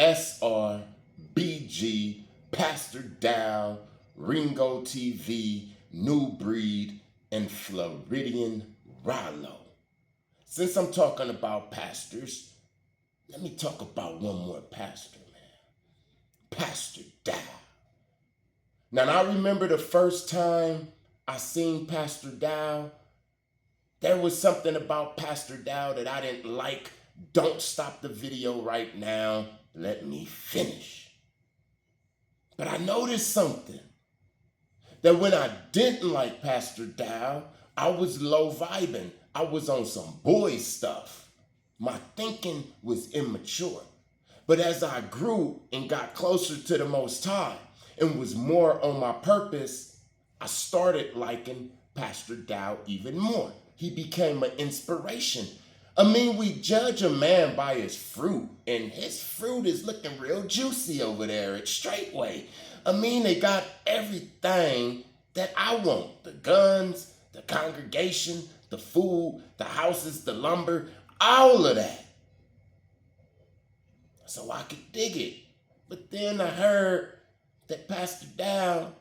SR&BG, Pastor Dowell, Ringo TV, Nubreed and Floridan Rilo. Since I'm talking about pastors, let me talk about one more pastor, man. Pastor Dowell. Now, I remember the first time I seen Pastor Dowell, there was something about Pastor Dowell that I didn't like. Don't stop the video right now. Let me finish. But I noticed something. That when I didn't like Pastor Dowell, I was low vibing. I was on some boy stuff. My thinking was immature. But as I grew and got closer to the Most High and was more on my purpose, I started liking Pastor Dowell even more. He became an inspiration. I mean, we judge a man by his fruit, and his fruit is looking real juicy over there at Straightway. I mean, they got everything that I want. The guns, the congregation, the food, the houses, the lumber, all of that. So I could dig it. But then I heard that Pastor Dowell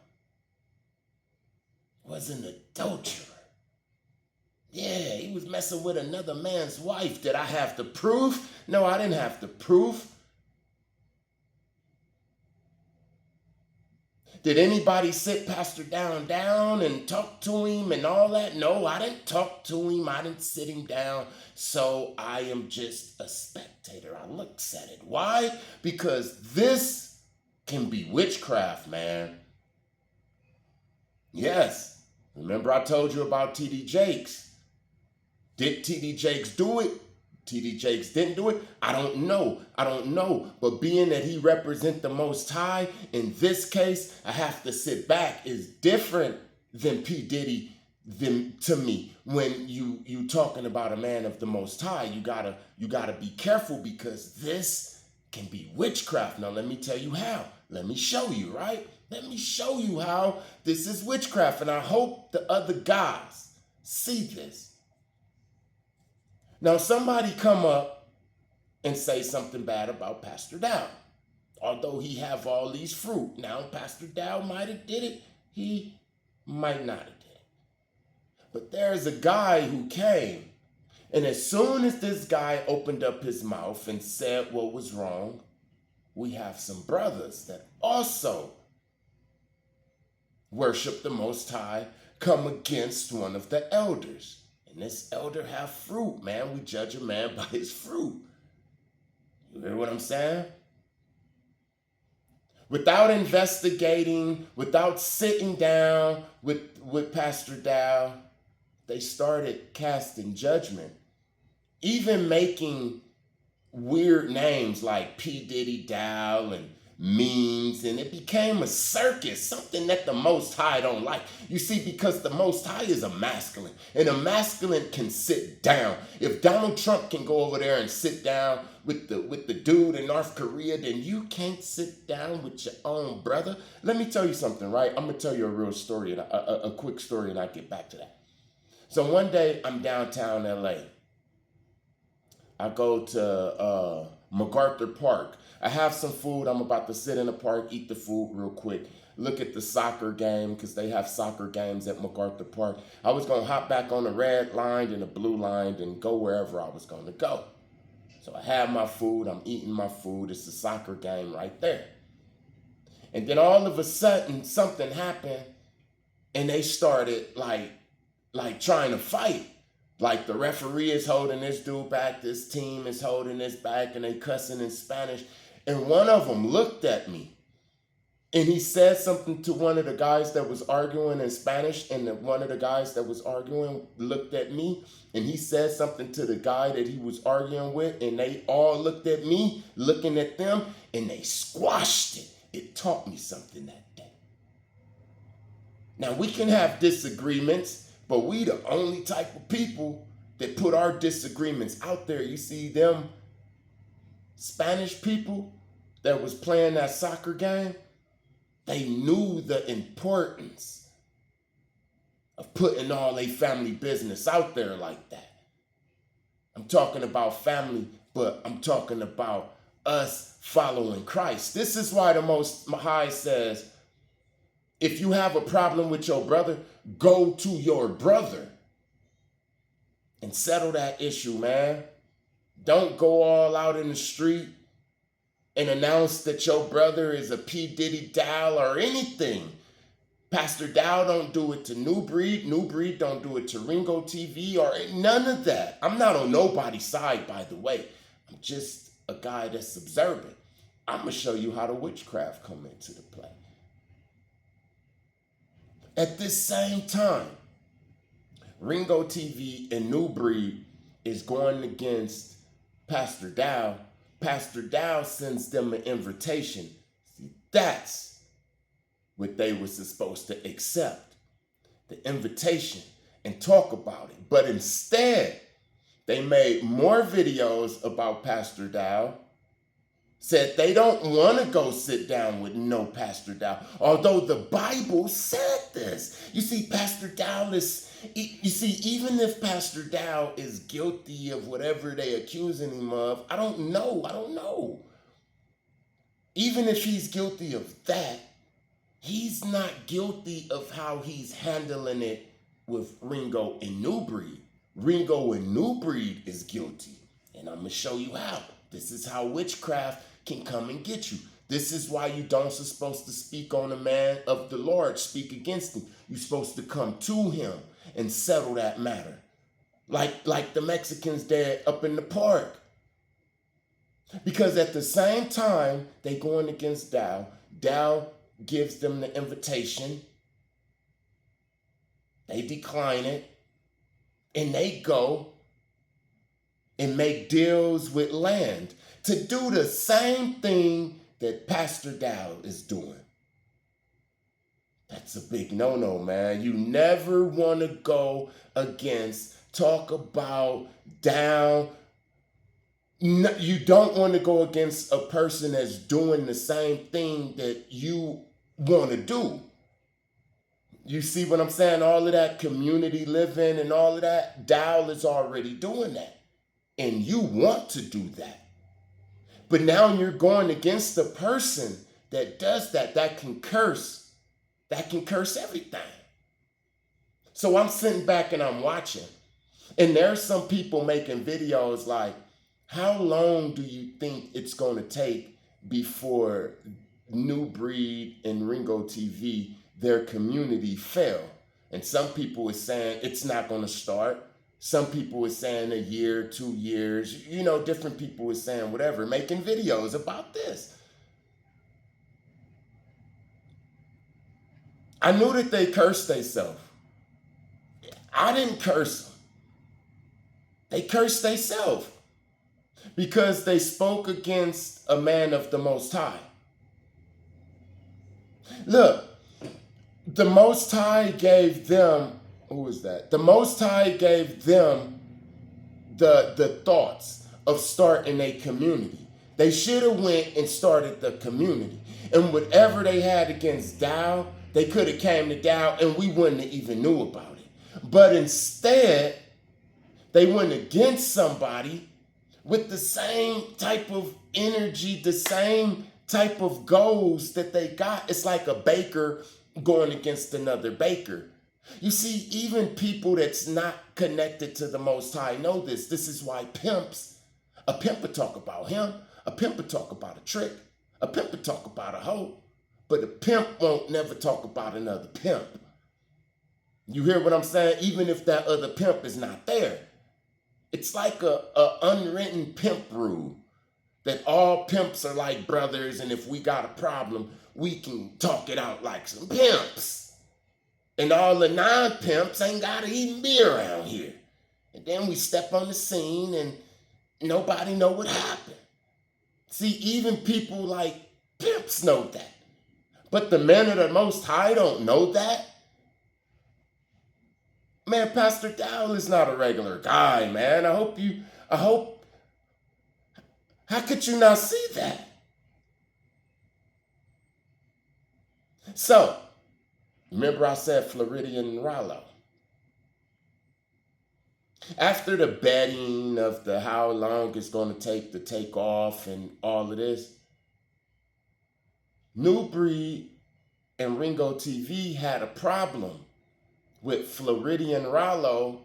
was an adulterer. Yeah, he was messing with another man's wife. Did I have to prove? No, I didn't have to prove. Did anybody sit Pastor Dowell down and talk to him and all that? No, I didn't talk to him. I didn't sit him down. So I am just a spectator. I looks at it. Why? Because this can be witchcraft, man. Yes. Remember I told you about T.D. Jakes. Did T.D. Jakes do it? T.D. Jakes didn't do it? I don't know. But being that he represents the Most High, in this case, I have to sit back, is different than P. Diddy to me. When you talking about a man of the Most High, you gotta be careful because this can be witchcraft. Now let me tell you how. Let me show you, right? Let me show you how this is witchcraft. And I hope the other guys see this. Now, somebody come up and say something bad about Pastor Dowell. Although he have all these fruit. Now, Pastor Dowell might have did it. He might not have did it. But there's a guy who came. And as soon as this guy opened up his mouth and said what was wrong, we have some brothers that also worship the Most High come against one of the elders. And this elder have fruit, man. We judge a man by his fruit. You hear what I'm saying? Without investigating, without sitting down with Pastor Dowell, they started casting judgment. Even making weird names like P. Diddy Dowell and memes, and it became a circus, something that the Most High don't like. You see, because the Most High is a masculine, and a masculine can sit down. If Donald Trump can go over there and sit down with the dude in North Korea, then you can't sit down with your own brother. Let me tell you something, right? I'm gonna tell you a real story, a quick story, and I'll get back to that. So one day I'm downtown LA. I go to MacArthur Park. I have some food. I'm about to sit in the park, eat the food real quick, look at the soccer game because they have soccer games at MacArthur Park. I was going to hop back on the red line and the blue line and go wherever I was going to go. So I have my food. I'm eating my food. It's a soccer game right there. And then all of a sudden, something happened and they started like trying to fight. Like the referee is holding this dude back, this team is holding this back, and they cussing in Spanish. And one of them looked at me, and he said something to one of the guys that was arguing in Spanish, and one of the guys that was arguing looked at me, and he said something to the guy that he was arguing with, and they all looked at me, looking at them, and they squashed it. It taught me something that day. Now, we can have disagreements, but we the only type of people that put our disagreements out there. You see them Spanish people that was playing that soccer game, they knew the importance of putting all their family business out there like that. I'm talking about family, but I'm talking about us following Christ. This is why the Most High says, if you have a problem with your brother, go to your brother and settle that issue, man. Don't go all out in the street and announce that your brother is a P. Diddy Dowell or anything. Pastor Dowell don't do it to Nubreed. Nubreed don't do it to Ringo TV or none of that. I'm not on nobody's side, by the way. I'm just a guy that's observant. I'm going to show you how the witchcraft come into the play. At this same time, Ringo TV and Nubreed is going against Pastor Dowell. Pastor Dowell sends them an invitation. See, that's what they were supposed to accept, the invitation, and talk about it. But instead, they made more videos about Pastor Dowell, said they don't want to go sit down with no Pastor Dowell, although the Bible said this. You see, Pastor Dowell is, you see, even if Pastor Dowell is guilty of whatever they accusing him of, I don't know. Even if he's guilty of that, he's not guilty of how he's handling it with Ringo and Nubreed. Ringo and Nubreed is guilty, and I'm going to show you how. This is how witchcraft can come and get you. This is why you don't supposed to speak on a man of the Lord, speak against him. You're supposed to come to him and settle that matter. Like the Mexicans did up in the park. Because at the same time, they going against Dowell. Dowell gives them the invitation. They decline it. And they go and make deals with land to do the same thing that Pastor Dowell is doing. That's a big no-no, man. You never want to go against, talk about, down. No, you don't want to go against a person that's doing the same thing that you want to do. You see what I'm saying? All of that community living and all of that, Dowell is already doing that. And you want to do that. But now you're going against the person that does that, that can curse everything. So I'm sitting back and I'm watching. And there's some people making videos like, how long do you think it's going to take before Nubreed and Ringo TV, their community fell? And some people are saying it's not going to start. Some people are saying a year, 2 years. You know, different people are saying whatever, making videos about this. I knew that they cursed themselves. I didn't curse them. They cursed themselves because they spoke against a man of the Most High. Look, the Most High gave them, who is that? The Most High gave them the thoughts of starting a community. They should have went and started the community. And whatever they had against Dowell, they could have came to Dowell and we wouldn't have even knew about it. But instead, they went against somebody with the same type of energy, the same type of goals that they got. It's like a baker going against another baker. You see, even people that's not connected to the Most High know this. This is why a pimp would talk about him, a pimp would talk about a trick, a pimp would talk about a hoe, but a pimp won't never talk about another pimp. You hear what I'm saying? Even if that other pimp is not there. It's like a unwritten pimp rule that all pimps are like brothers, and if we got a problem, we can talk it out like some pimps. And all the non-pimps ain't got to even be around here. And then we step on the scene and nobody know what happened. See, even people like pimps know that. But the men of the Most High don't know that. Man, Pastor Dowell is not a regular guy, man. I hope, how could you not see that? So, remember I said Floridan Rilo. After the betting of the how long it's going to take off and all of this, Nubreed and Ringo TV had a problem with Floridan Rilo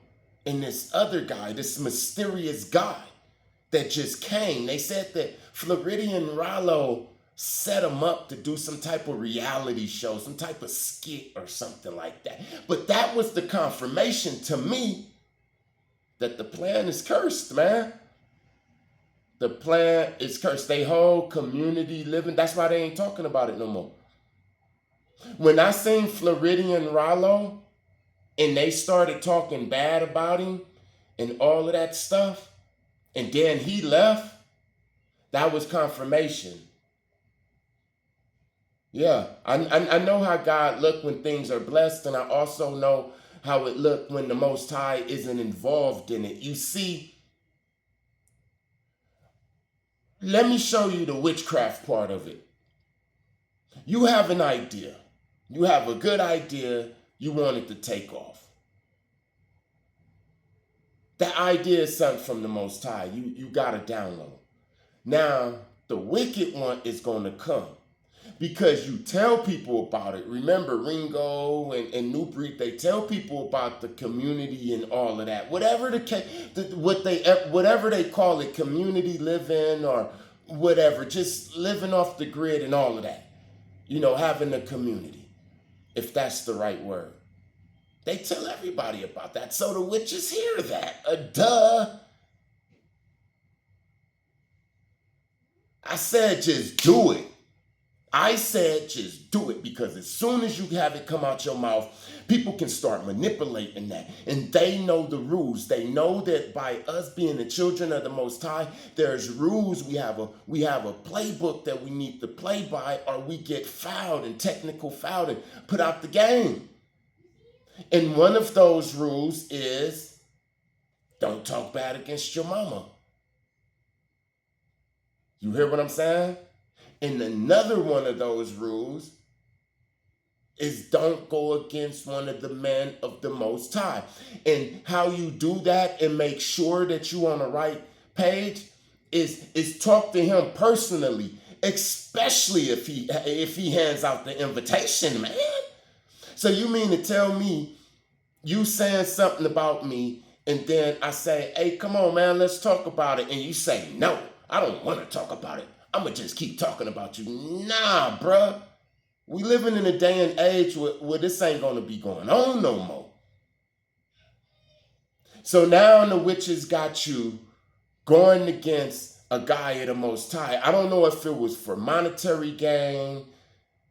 and this other guy, this mysterious guy that just came. They said that Floridan Rilo set him up to do some type of reality show, some type of skit or something like that. But that was the confirmation to me that the plan is cursed, man. The plan is cursed. They whole community living, that's why they ain't talking about it no more. When I seen Floridan Rilo and they started talking bad about him and all of that stuff, and then he left, that was confirmation. Yeah, I know how God look when things are blessed, and I also know how it look when the Most High isn't involved in it. You see, let me show you the witchcraft part of it. You have an idea. You have a good idea. You want it to take off. That idea is something from the Most High. You got to download. Now, the wicked one is going to come because you tell people about it. Remember, Ringo and Nubreed, they tell people about the community and all of that. Whatever whatever they call it, community living or whatever, just living off the grid and all of that. You know, having a community, if that's the right word. They tell everybody about that, so the witches hear that. Duh. I said just do it. I said just do it, because as soon as you have it come out your mouth, people can start manipulating that. And they know the rules. They know that by us being the children of the Most High, there's rules. We have a playbook that we need to play by, or we get fouled and technical fouled and put out the game. And one of those rules is don't talk bad against your mama. You hear what I'm saying? And another one of those rules is don't go against one of the men of the Most High. And how you do that and make sure that you're on the right page is talk to him personally, especially if he hands out the invitation, man. So you mean to tell me you saying something about me and then I say, hey, come on, man, let's talk about it. And you say, no, I don't want to talk about it. I'm going to just keep talking about you. Nah, bruh. We living in a day and age where this ain't going to be going on no more. So now the witches got you going against a guy of the Most High. I don't know if it was for monetary gain,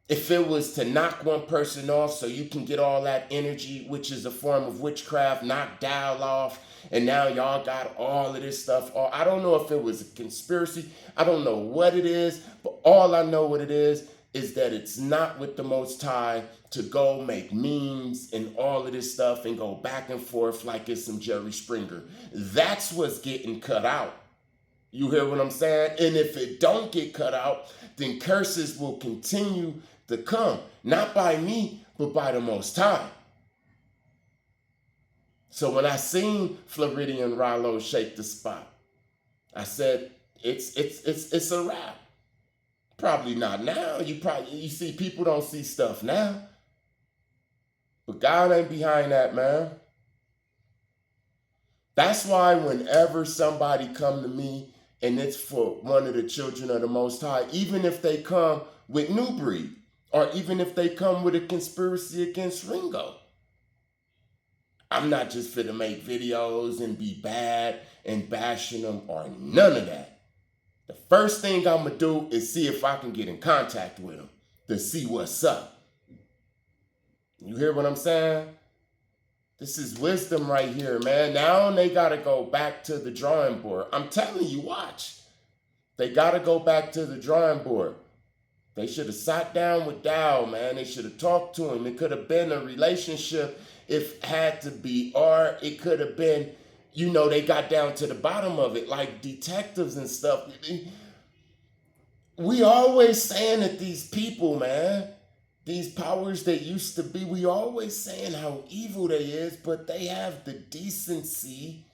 if it was to knock one person off so you can get all that energy, which is a form of witchcraft, knock Dowell off, and now y'all got all of this stuff. Or I don't know if it was a conspiracy. I don't know what it is, but all I know what it is that it's not with the Most High to go make memes and all of this stuff and go back and forth like it's some Jerry Springer. That's what's getting cut out. You hear what I'm saying? And if it don't get cut out, then curses will continue to come. Not by me, but by the Most High. So when I seen Floridan Rilo shake the spot, I said, it's a wrap. Probably not now. You see, people don't see stuff now. But God ain't behind that, man. That's why whenever somebody come to me and it's for one of the children of the Most High, even if they come with Nubreed, or even if they come with a conspiracy against Ringo, I'm not just fit to make videos and be bad and bashing them or none of that. The first thing I'm going to do is see if I can get in contact with them to see what's up. You hear what I'm saying? This is wisdom right here, man. Now they got to go back to the drawing board. I'm telling you, watch. They got to go back to the drawing board. They should have sat down with Dowell, man. They should have talked to him. It could have been a relationship if had to be, or it could have been, you know, they got down to the bottom of it, like detectives and stuff. We always saying that these people, man, these powers that used to be, we always saying how evil they is, but they have the decency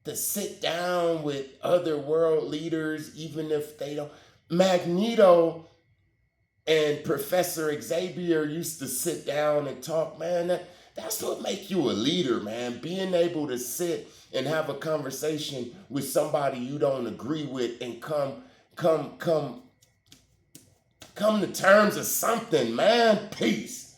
to sit down with other world leaders, even if they don't. Magneto and Professor Xavier used to sit down and talk, man. That's what make you a leader, man. Being able to sit and have a conversation with somebody you don't agree with and come to terms of something, man. Peace.